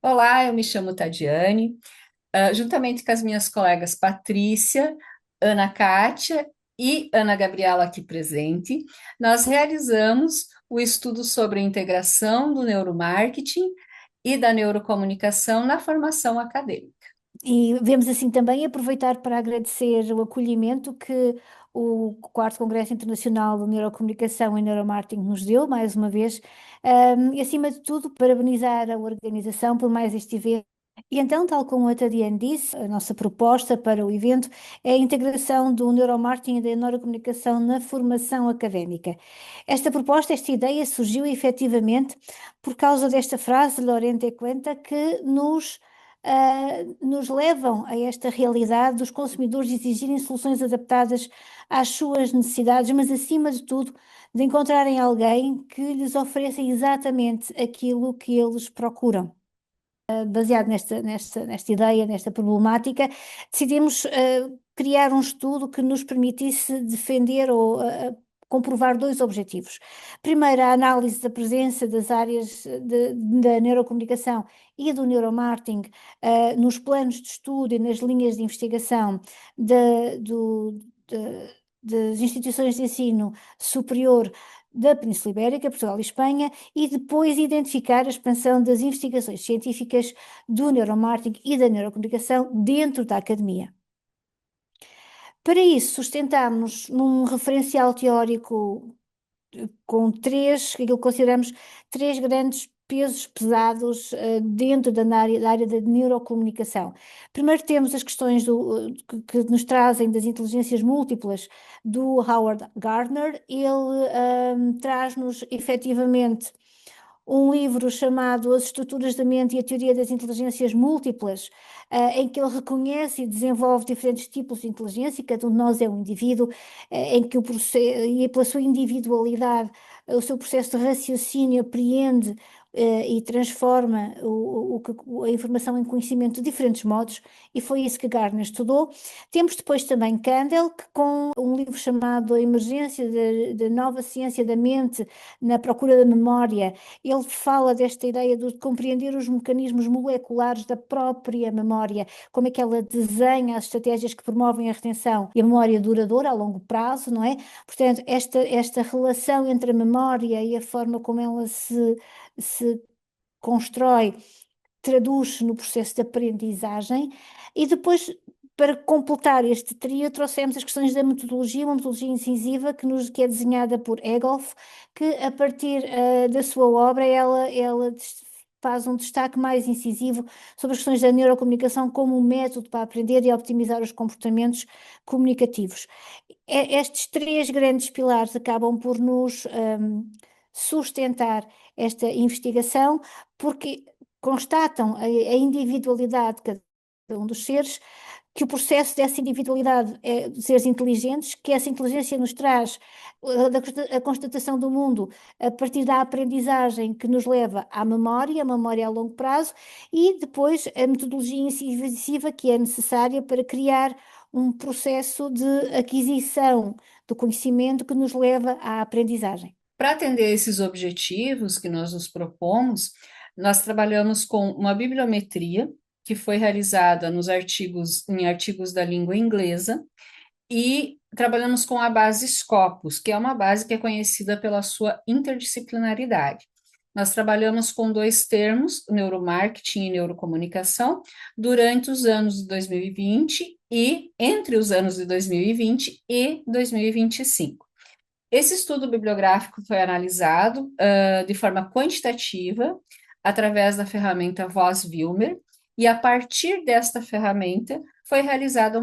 Olá, eu me chamo Tadiane. Juntamente com as minhas colegas Patrícia, Ana Kátia e Ana Gabriela aqui presente, nós realizamos o estudo sobre a integração do neuromarketing e da neurocomunicação na formação acadêmica. E vemos assim também aproveitar para agradecer o acolhimento que o quarto Congresso Internacional de Neurocomunicação e Neuromarketing nos deu, mais uma vez, e acima de tudo, parabenizar a organização por mais este evento. E então, tal como a Tadiane disse, a nossa proposta para o evento é a integração do neuromarketing e da neurocomunicação na formação académica. Esta proposta, esta ideia surgiu efetivamente por causa desta frase de Lorente Quenta que nos levam a esta realidade dos consumidores exigirem soluções adaptadas às suas necessidades, mas acima de tudo, de encontrarem alguém que lhes ofereça exatamente aquilo que eles procuram. Baseado nesta ideia, nesta problemática, decidimos criar um estudo que nos permitisse defender ou comprovar dois objetivos. Primeiro, a análise da presença das áreas da neurocomunicação e do neuromarketing nos planos de estudo e nas linhas de investigação de- do- de- das instituições de ensino superior da Península Ibérica, Portugal e Espanha, e depois identificar a expansão das investigações científicas do neuromarketing e da neurocomunicação dentro da academia. Para isso, sustentámos num referencial teórico com aquilo que consideramos três grandes pesos pesados dentro da área da neurocomunicação. Primeiro temos as questões que nos trazem das inteligências múltiplas do Howard Gardner. Ele traz-nos efetivamente um livro chamado As Estruturas da Mente e a Teoria das Inteligências Múltiplas, em que ele reconhece e desenvolve diferentes tipos de inteligência, e cada um de nós é um indivíduo, em que o processo, e pela sua individualidade, o seu processo de raciocínio apreende e transforma a informação em conhecimento de diferentes modos, e foi isso que Gardner estudou. Temos depois também Kandel, que com um livro chamado A Emergência da Nova Ciência da Mente na Procura da Memória, ele fala desta ideia de compreender os mecanismos moleculares da própria memória, como é que ela desenha as estratégias que promovem a retenção e a memória duradoura a longo prazo, não é? Portanto, esta relação entre a memória e a forma como ela se constrói traduz-se no processo de aprendizagem. E depois, para completar este trio, trouxemos as questões da metodologia, uma metodologia incisiva que é desenhada por Egolf, que a partir da sua obra ela faz um destaque mais incisivo sobre as questões da neurocomunicação como um método para aprender e optimizar os comportamentos comunicativos. Estes três grandes pilares acabam por nos sustentar esta investigação, porque constatam a individualidade de cada um dos seres, que o processo dessa individualidade é de seres inteligentes, que essa inteligência nos traz a constatação do mundo a partir da aprendizagem que nos leva à memória, a memória a longo prazo, e depois a metodologia incisiva que é necessária para criar um processo de aquisição do conhecimento que nos leva à aprendizagem. Para atender esses objetivos que nós nos propomos, nós trabalhamos com uma bibliometria que foi realizada em artigos da língua inglesa e trabalhamos com a base Scopus, que é uma base que é conhecida pela sua interdisciplinaridade. Nós trabalhamos com dois termos, neuromarketing e neurocomunicação, durante os anos de 2020 e entre os anos de 2020 e 2025. Esse estudo bibliográfico foi analisado de forma quantitativa através da ferramenta Voss-Wilmer, e a partir desta ferramenta foi realizada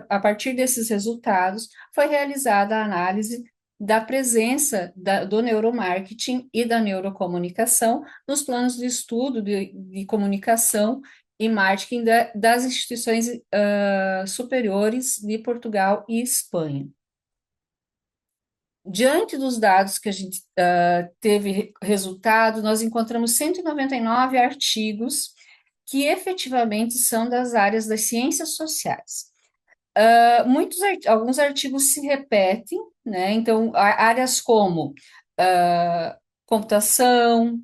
a partir desses resultados foi realizada a análise da presença do neuromarketing e da neurocomunicação nos planos de estudo de comunicação e marketing das instituições superiores de Portugal e Espanha. Diante dos dados que a gente teve resultado, nós encontramos 199 artigos que efetivamente são das áreas das ciências sociais. Alguns artigos se repetem, né? Então, áreas como computação,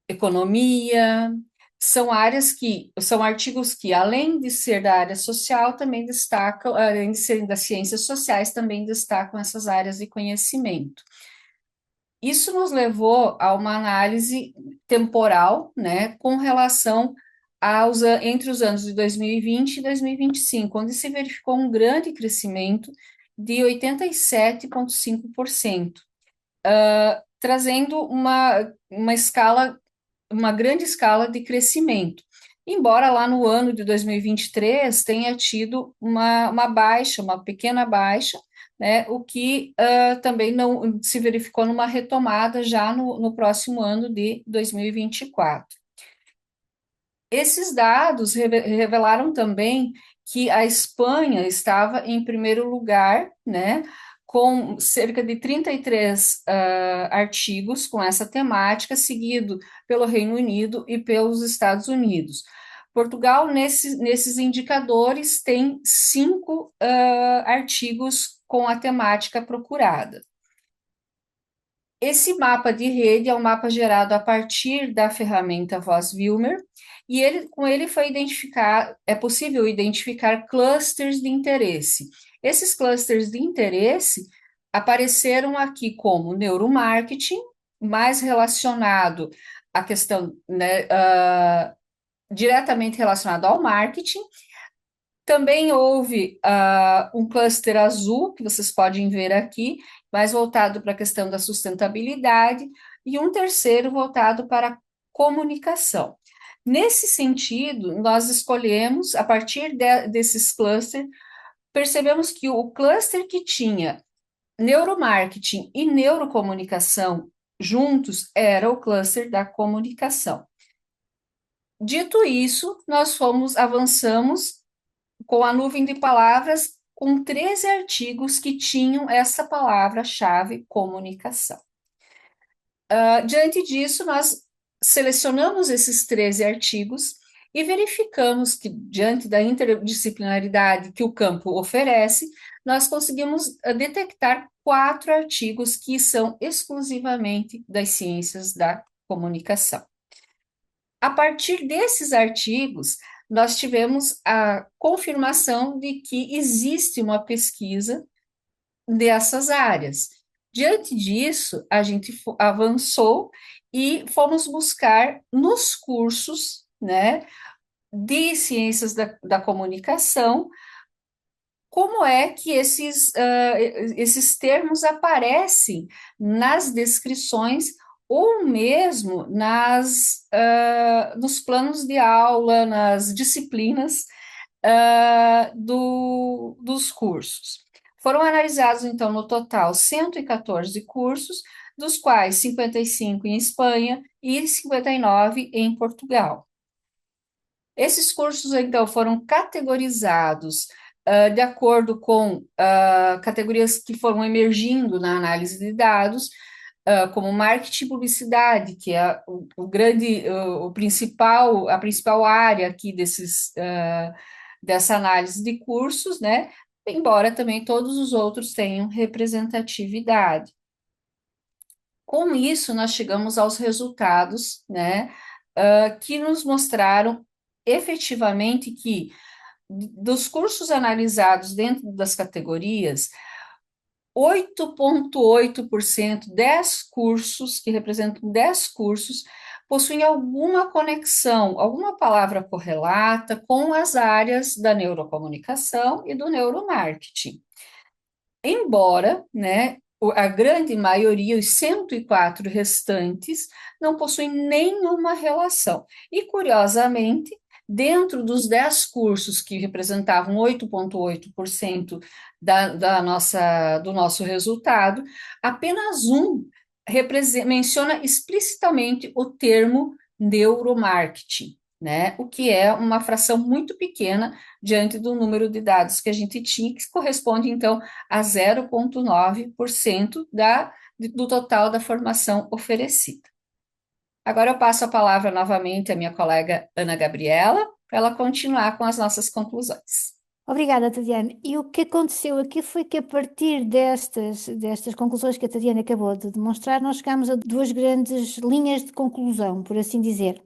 economia, são artigos que, além de ser da área social, também destacam, além de serem das ciências sociais, também destacam essas áreas de conhecimento. Isso nos levou a uma análise temporal, né, com relação entre os anos de 2020 e 2025, onde se verificou um grande crescimento de 87,5%, trazendo uma grande escala de crescimento. Embora lá no ano de 2023 tenha tido uma baixa, uma pequena baixa, né, o que também não se verificou numa retomada já no próximo ano de 2024. Esses dados revelaram também que a Espanha estava em primeiro lugar, né, com cerca de 33 artigos com essa temática, seguido pelo Reino Unido e pelos Estados Unidos. Portugal, nesses indicadores, tem 5 artigos com a temática procurada. Esse mapa de rede é um mapa gerado a partir da ferramenta Voss-Wilmer, e com ele é possível identificar clusters de interesse. Esses clusters de interesse apareceram aqui como neuromarketing, mais relacionado à questão, né, diretamente relacionado ao marketing. Também houve um cluster azul, que vocês podem ver aqui, mais voltado para a questão da sustentabilidade, e um terceiro voltado para a comunicação. Nesse sentido, nós escolhemos, a partir desses clusters, percebemos que o cluster que tinha neuromarketing e neurocomunicação juntos era o cluster da comunicação. Dito isso, avançamos com a nuvem de palavras, com 13 artigos que tinham essa palavra-chave comunicação. Diante disso, nós selecionamos esses 13 artigos e verificamos que, diante da interdisciplinaridade que o campo oferece, nós conseguimos detectar 4 artigos que são exclusivamente das ciências da comunicação. A partir desses artigos, nós tivemos a confirmação de que existe uma pesquisa dessas áreas. Diante disso, a gente avançou e fomos buscar nos cursos, né, de ciências da comunicação, como é que esses termos aparecem nas descrições ou mesmo nos planos de aula, nas disciplinas dos cursos. Foram analisados, então, no total, 114 cursos, dos quais 55 em Espanha e 59 em Portugal. Esses cursos, então, foram categorizados de acordo com categorias que foram emergindo na análise de dados, como marketing e publicidade, que é a principal área aqui dessa análise de cursos, né? Embora também todos os outros tenham representatividade. Com isso, nós chegamos aos resultados, né, que nos mostraram efetivamente que, dos cursos analisados dentro das categorias, 8,8%, 10 cursos, que representam 10 cursos, possuem alguma conexão, alguma palavra correlata com as áreas da neurocomunicação e do neuromarketing. Embora, né, a grande maioria, os 104 restantes, não possuem nenhuma relação. E, curiosamente, dentro dos 10 cursos que representavam 8,8% do nosso resultado, apenas um menciona explicitamente o termo neuromarketing, né? O que é uma fração muito pequena diante do número de dados que a gente tinha, que corresponde, então, a 0,9% do total da formação oferecida. Agora eu passo a palavra novamente à minha colega Ana Gabriela, para ela continuar com as nossas conclusões. Obrigada, Tatiana. E o que aconteceu aqui foi que, a partir destas conclusões que a Tatiana acabou de demonstrar, nós chegámos a duas grandes linhas de conclusão, por assim dizer.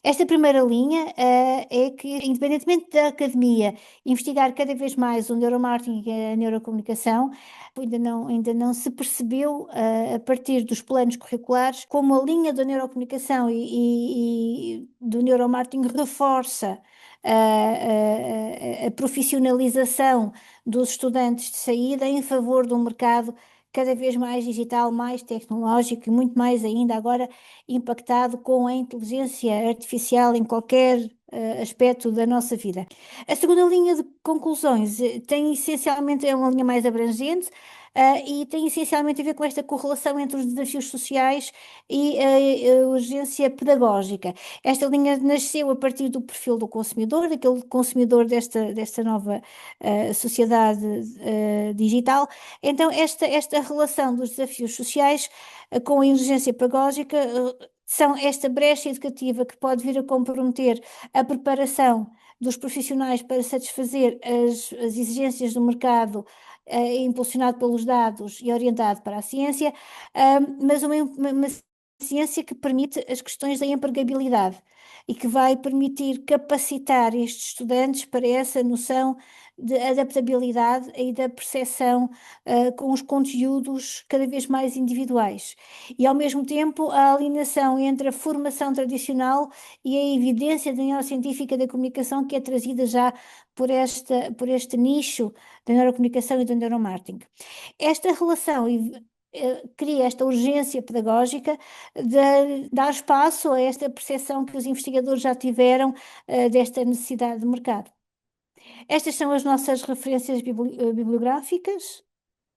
Esta primeira linha, é que, independentemente da academia investigar cada vez mais o neuromarketing e a neurocomunicação, ainda não se percebeu, a partir dos planos curriculares, como a linha da neurocomunicação e do neuromarketing reforça a profissionalização dos estudantes de saída em favor de um mercado cada vez mais digital, mais tecnológico e muito mais ainda agora impactado com a inteligência artificial em qualquer aspecto da nossa vida. A segunda linha de conclusões tem essencialmente, é uma linha mais abrangente, e tem essencialmente a ver com esta correlação entre os desafios sociais e a urgência pedagógica. Esta linha nasceu a partir do perfil do consumidor, daquele consumidor desta nova sociedade digital. Então, esta relação dos desafios sociais com a urgência pedagógica são esta brecha educativa que pode vir a comprometer a preparação dos profissionais para satisfazer as exigências do mercado, impulsionado pelos dados e orientado para a ciência, mas uma ciência que permite as questões da empregabilidade e que vai permitir capacitar estes estudantes para essa noção de adaptabilidade e da percepção, com os conteúdos cada vez mais individuais. E, ao mesmo tempo, a alienação entre a formação tradicional e a evidência da neurocientífica da comunicação que é trazida já por este nicho da neurocomunicação e do neuromarketing. Esta relação cria esta urgência pedagógica de dar espaço a esta percepção que os investigadores já tiveram, desta necessidade de mercado. Estas são as nossas referências bibliográficas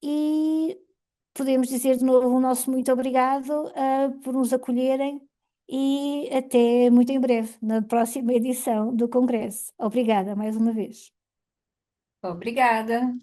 e podemos dizer de novo o nosso muito obrigado, por nos acolherem e até muito em breve, na próxima edição do Congresso. Obrigada mais uma vez. Obrigada.